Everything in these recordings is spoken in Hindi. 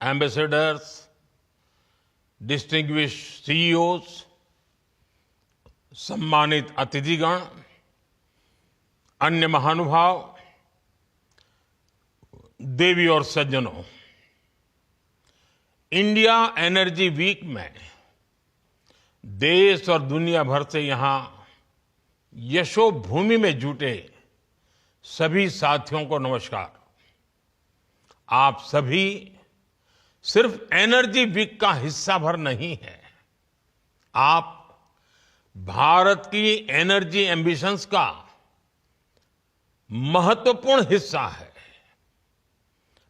ambassadors, distinguished CEOs, सम्मानित अतिथिगण, अन्य महानुभाव, देवी और सज्जनों, इंडिया एनर्जी वीक में देश और दुनिया भर से यहां यशोभूमि में जुटे सभी साथियों को नमस्कार। आप सभी सिर्फ एनर्जी वीक का हिस्सा भर नहीं है, आप भारत की एनर्जी एम्बिशंस का महत्वपूर्ण हिस्सा है।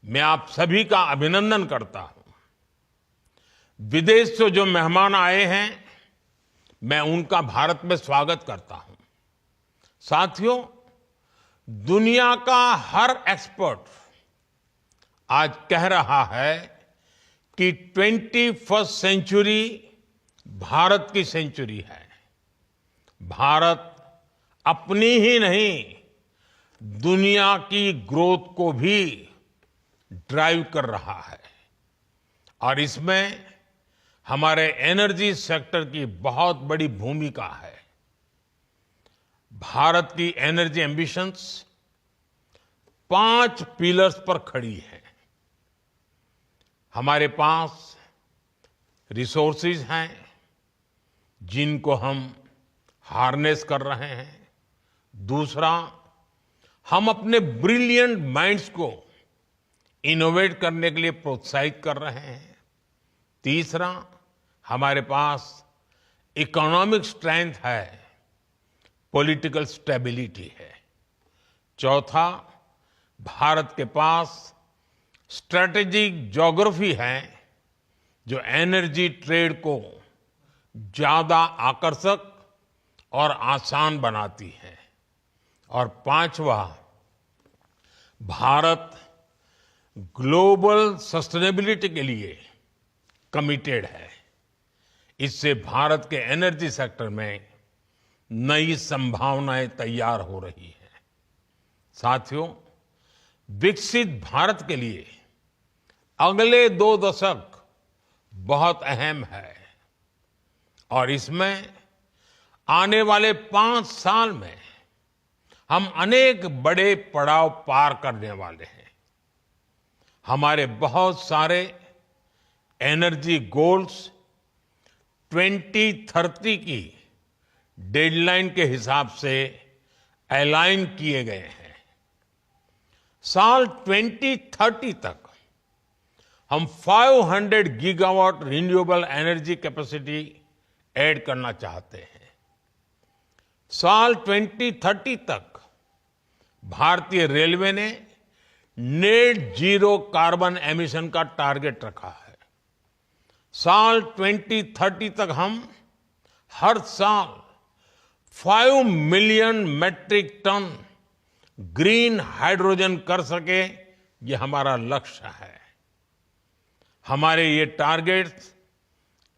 मैं आप सभी का अभिनंदन करता हूं। विदेश से जो मेहमान आए हैं, मैं उनका भारत में स्वागत करता हूं। साथियों, दुनिया का हर एक्सपर्ट आज कह रहा है कि 21st सेंचुरी भारत की सेंचुरी है। भारत अपनी ही नहीं, दुनिया की ग्रोथ को भी ड्राइव कर रहा है और इसमें हमारे एनर्जी सेक्टर की बहुत बड़ी भूमिका है। भारत की एनर्जी एम्बिशंस 5 पिलर्स पर खड़ी है। हमारे पास रिसोर्सेज हैं जिनको हम हार्नेस कर रहे हैं। दूसरा, हम अपने ब्रिलियंट माइंड्स को इनोवेट करने के लिए प्रोत्साहित कर रहे हैं। तीसरा, हमारे पास इकोनॉमिक स्ट्रेंथ है, पॉलिटिकल स्टेबिलिटी है। चौथा, भारत के पास स्ट्रेटेजिक ज्योग्राफी है जो एनर्जी ट्रेड को ज्यादा आकर्षक और आसान बनाती है। और पांचवा, भारत ग्लोबल सस्टेनेबिलिटी के लिए कमिटेड है। इससे भारत के एनर्जी सेक्टर में नई संभावनाएं तैयार हो रही हैं। साथियों, विकसित भारत के लिए अगले 2 दशक बहुत अहम है और इसमें आने वाले 5 साल में हम अनेक बड़े पड़ाव पार करने वाले हैं। हमारे बहुत सारे एनर्जी गोल्स 2030 की डेडलाइन के हिसाब से अलाइन किए गए हैं। साल 2030 तक हम 500 gigawatt renewable energy capacity add करना चाहते हैं। साल 2030 तक भारतीय रेलवे ने नेट जीरो कार्बन एमिशन का टारगेट रखा है। साल 2030 तक हम हर साल 5 million metric ton green hydrogen कर सके, ये हमारा लक्ष्य है। हमारे ये टारगेट्स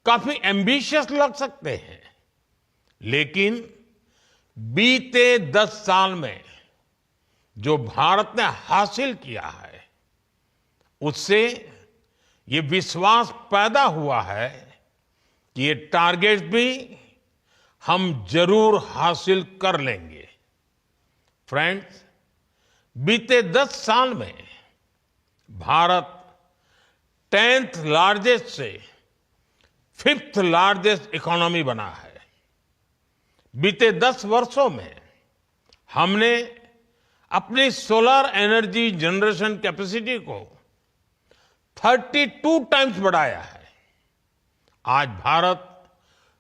काफी एम्बिशियस लग सकते हैं, लेकिन बीते 10 साल में जो भारत ने हासिल किया है, उससे ये विश्वास पैदा हुआ है कि ये टारगेट्स भी हम जरूर हासिल कर लेंगे। फ्रेंड्स, बीते 10 साल में भारत 10th लार्जेस्ट से 5th लार्जेस्ट इकोनॉमी बना है। बीते 10 वर्षों में हमने अपनी सोलर एनर्जी जनरेशन कैपेसिटी को 32 टाइम्स बढ़ाया है। आज भारत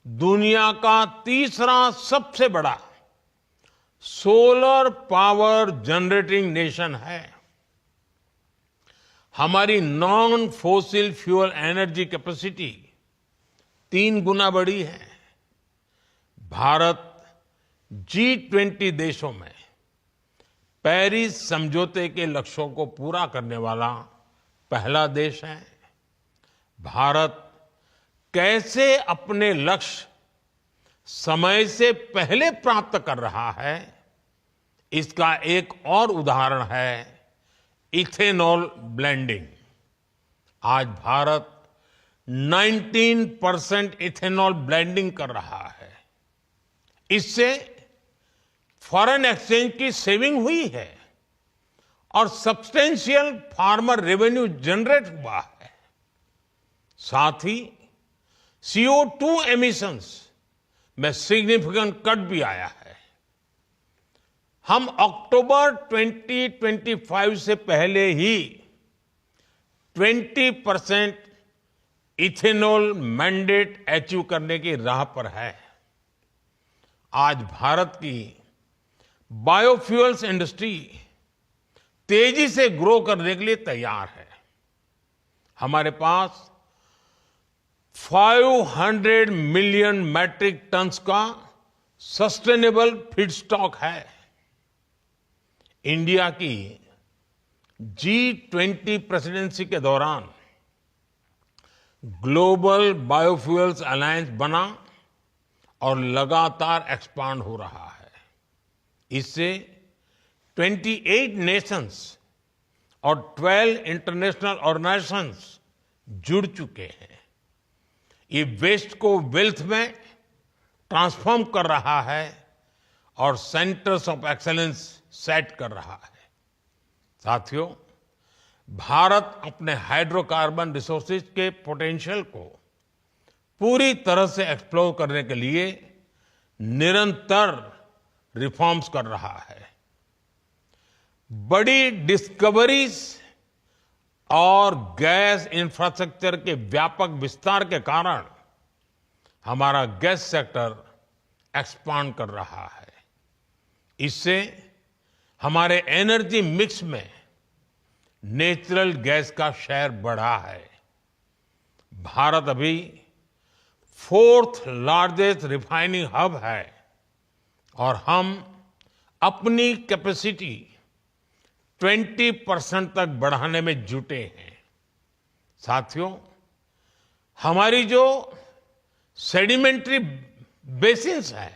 दुनिया का तीसरा सबसे बड़ा सोलर पावर जनरेटिंग नेशन है। हमारी non fossil fuel energy capacity 3 गुना बढ़ी है। भारत G20 देशों में पेरिस समझौते के लक्ष्यों को पूरा करने वाला पहला देश है। भारत कैसे अपने लक्ष्य समय से पहले प्राप्त कर रहा है, इसका एक और उदाहरण है इथेनॉल ब्लेंडिंग। आज भारत 19% इथेनॉल ब्लेंडिंग कर रहा है। इससे फॉरेन एक्सचेंज की सेविंग हुई है और सब्सटेंशियल फार्मर रेवेन्यू जनरेट हुआ है। साथ ही CO2 एमिशंस में सिग्निफिकेंट कट भी आया है। हम अक्टूबर 2025 से पहले ही 20% इथेनॉल मैंडेट अचीव करने की राह पर है। आज भारत की बायोफ्यूल्स इंडस्ट्री तेजी से ग्रो करने के लिए तैयार है। हमारे पास 500 मिलियन मैट्रिक टन्स का सस्टेनेबल फीडस्टॉक है। इंडिया की G20 प्रेसिडेंसी के दौरान ग्लोबल बायोफ्यूल्स अलायंस बना और लगातार एक्सपांड हो रहा है। इससे 28 नेशंस और 12 इंटरनेशनल ऑर्गेनाइजेशंस जुड़ चुके हैं। ये वेस्ट को वेल्थ में ट्रांसफॉर्म कर रहा है और सेंटर्स ऑफ एक्सीलेंस सेट कर रहा है। साथियों, भारत अपने हाइड्रोकार्बन रिसोर्सेज के पोटेंशियल को पूरी तरह से एक्सप्लोर करने के लिए निरंतर रिफॉर्म्स कर रहा है। बड़ी डिस्कवरीज और गैस इंफ्रास्ट्रक्चर के व्यापक विस्तार के कारण हमारा गैस सेक्टर एक्सपांड कर रहा है। इससे हमारे एनर्जी मिक्स में नेचुरल गैस का शेयर बढ़ा है। भारत अभी 4th लार्जेस्ट रिफाइनिंग हब है और हम अपनी कैपेसिटी 20% तक बढ़ाने में जुटे हैं। साथियों, हमारी जो सेडिमेंट्री बेसिन्स है,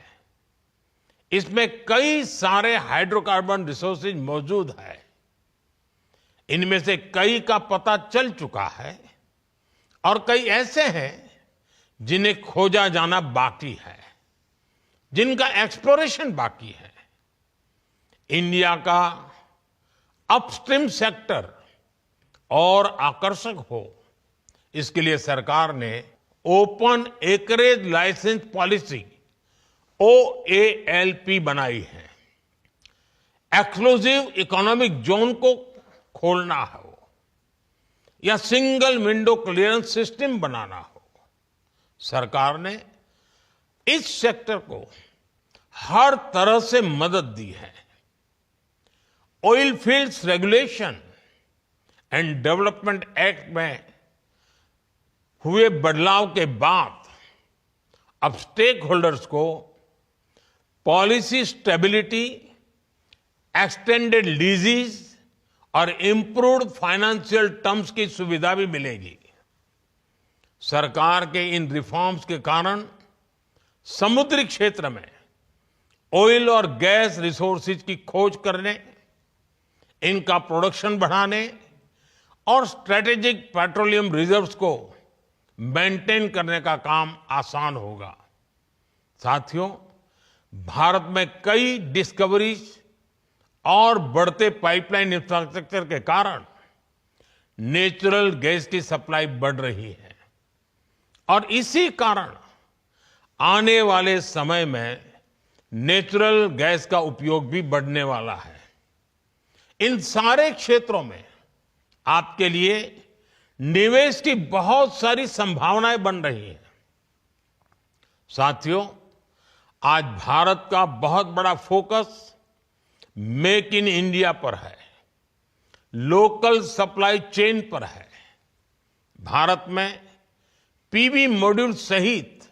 इसमें कई सारे हाइड्रोकार्बन रिसोर्सेज मौजूद है। इनमें से कई का पता चल चुका है और कई ऐसे हैं जिन्हें खोजा जाना बाकी है, जिनका एक्सप्लोरेशन बाकी है। इंडिया का अपस्ट्रीम सेक्टर और आकर्षक हो, इसके लिए सरकार ने open acreage licence policy OALP बनाई है। एक्सक्लूसिव इकोनॉमिक जोन को खोलना हो या सिंगल विंडो क्लियरेंस सिस्टम बनाना हो, सरकार ने इस सेक्टर को हर तरह से मदद दी है। Oil fields regulation and development act में हुए बदलाव के बाद अब स्टेक होल्डर्स को पॉलिसी स्टेबिलिटी, एक्सटेंडेड लीजेस और इंप्रूव्ड फाइनेंशियल टर्म्स की सुविधा भी मिलेगी। सरकार के इन रिफॉर्म्स के कारण समुद्री क्षेत्र में ऑयल और गैस रिसोर्सेज की खोज करने, इनका प्रोडक्शन बढ़ाने और स्ट्रेटेजिक पेट्रोलियम रिजर्व्स को मेंटेन करने का काम आसान होगा। साथियों, भारत में कई डिस्कवरीज और बढ़ते पाइपलाइन इंफ्रास्ट्रक्चर के कारण नेचुरल गैस की सप्लाई बढ़ रही है और इसी कारण आने वाले समय में नेचुरल गैस का उपयोग भी बढ़ने वाला है। इन सारे क्षेत्रों में आपके लिए निवेश की बहुत सारी संभावनाएं बन रही हैं। साथियों, आज भारत का बहुत बड़ा फोकस मेक इन इंडिया पर है, लोकल सप्लाई चेन पर है। भारत में पीवी मॉड्यूल सहित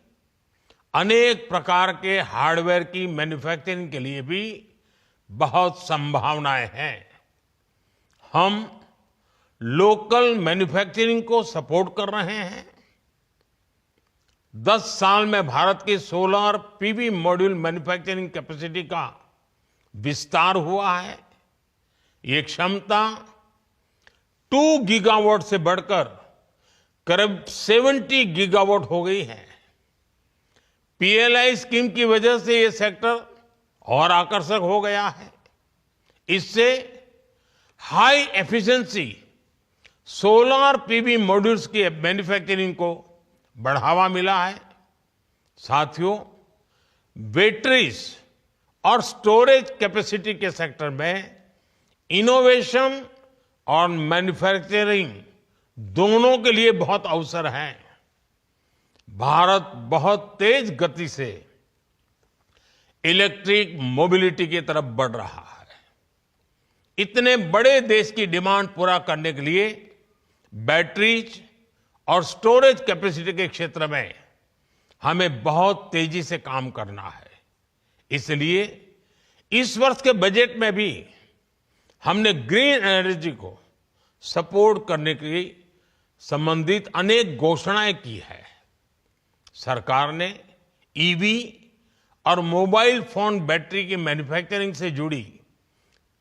अनेक प्रकार के हार्डवेयर की मैन्युफैक्चरिंग के लिए भी बहुत संभावनाएं हैं। हम लोकल मैन्युफैक्चरिंग को सपोर्ट कर रहे हैं। 10 साल में भारत की solar PV module manufacturing capacity का विस्तार हुआ है। ये क्षमता 2 गीगावाट से बढ़कर करीब 70 गीगावाट हो गई है। पीएलआई स्कीम की वजह से ये सेक्टर और आकर्षक हो गया है। इससे high efficiency solar PV modules की मैन्युफैक्चरिंग को बढ़ावा मिला है। साथियों, बैटरीज और स्टोरेज कैपेसिटी के सेक्टर में इनोवेशन और मैन्युफैक्चरिंग दोनों के लिए बहुत अवसर हैं। भारत बहुत तेज गति से इलेक्ट्रिक मोबिलिटी की तरफ बढ़ रहा है। इतने बड़े देश की डिमांड पूरा करने के लिए बैटरीज और स्टोरेज कैपेसिटी के क्षेत्र में हमें बहुत तेजी से काम करना है। इसलिए इस वर्ष के बजट में भी हमने ग्रीन एनर्जी को सपोर्ट करने की संबंधित अनेक घोषणाएं की है। सरकार ने ईवी और मोबाइल फोन बैटरी की मैन्युफैक्चरिंग से जुड़ी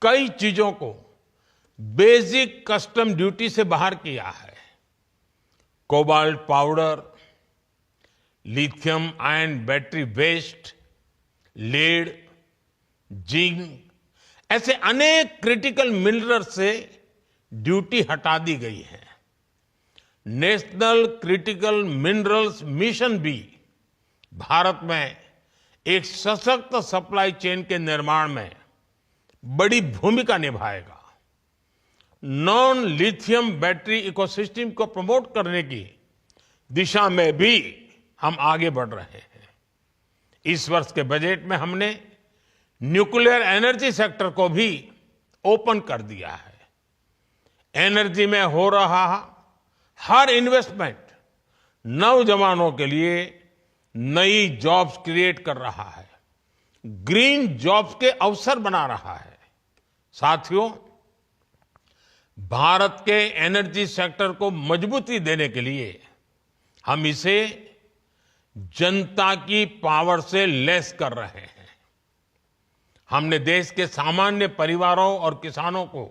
कई चीजों को बेसिक कस्टम ड्यूटी से बाहर किया है। Cobalt powder, lithium ion battery waste, lead, zinc ऐसे अनेक क्रिटिकल मिनरल से ड्यूटी हटा दी गई है। नेशनल क्रिटिकल मिनरल्स मिशन भी भारत में एक सशक्त सप्लाई चेन के निर्माण में बड़ी भूमिका निभाएगा। नॉन लिथियम बैटरी इकोसिस्टम को प्रमोट करने की दिशा में भी हम आगे बढ़ रहे हैं। इस वर्ष के बजट में हमने न्यूक्लियर एनर्जी सेक्टर को भी ओपन कर दिया है। एनर्जी में हो रहा हर इन्वेस्टमेंट नौजवानों के लिए नई जॉब्स क्रिएट कर रहा है, ग्रीन जॉब्स के अवसर बना रहा है। साथियों, भारत के एनर्जी सेक्टर को मजबूती देने के लिए हम इसे जनता की पावर से लैस कर रहे हैं। हमने देश के सामान्य परिवारों और किसानों को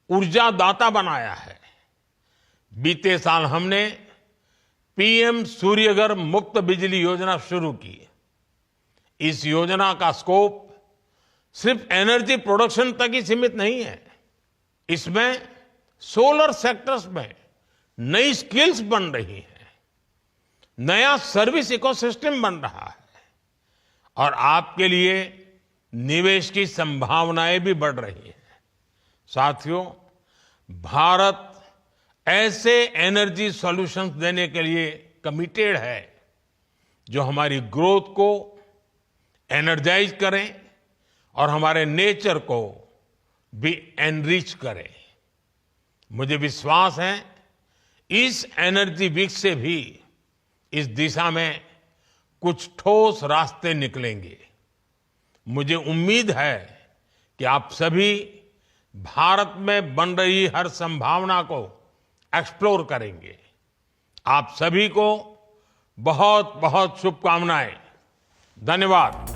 ऊर्जा दाता बनाया है। बीते साल हमने पीएम सूर्यघर मुफ्त बिजली योजना शुरू की। इस योजना का स्कोप सिर्फ एनर्जी प्रोडक्शन तक ही सीमित नहीं है। इसमें सोलर सेक्टर्स में नई स्किल्स बन रही हैं, नया सर्विस इकोसिस्टम बन रहा है और आपके लिए निवेश की संभावनाएं भी बढ़ रही हैं। साथियों, भारत ऐसे एनर्जी सॉल्यूशंस देने के लिए कमिटेड है जो हमारी ग्रोथ को एनर्जाइज करें और हमारे नेचर को भी एनरिच करें। मुझे विश्वास है इस एनर्जी वीक से भी इस दिशा में कुछ ठोस रास्ते निकलेंगे। मुझे उम्मीद है कि आप सभी भारत में बन रही हर संभावना को एक्सप्लोर करेंगे। आप सभी को बहुत बहुत शुभकामनाएं। धन्यवाद।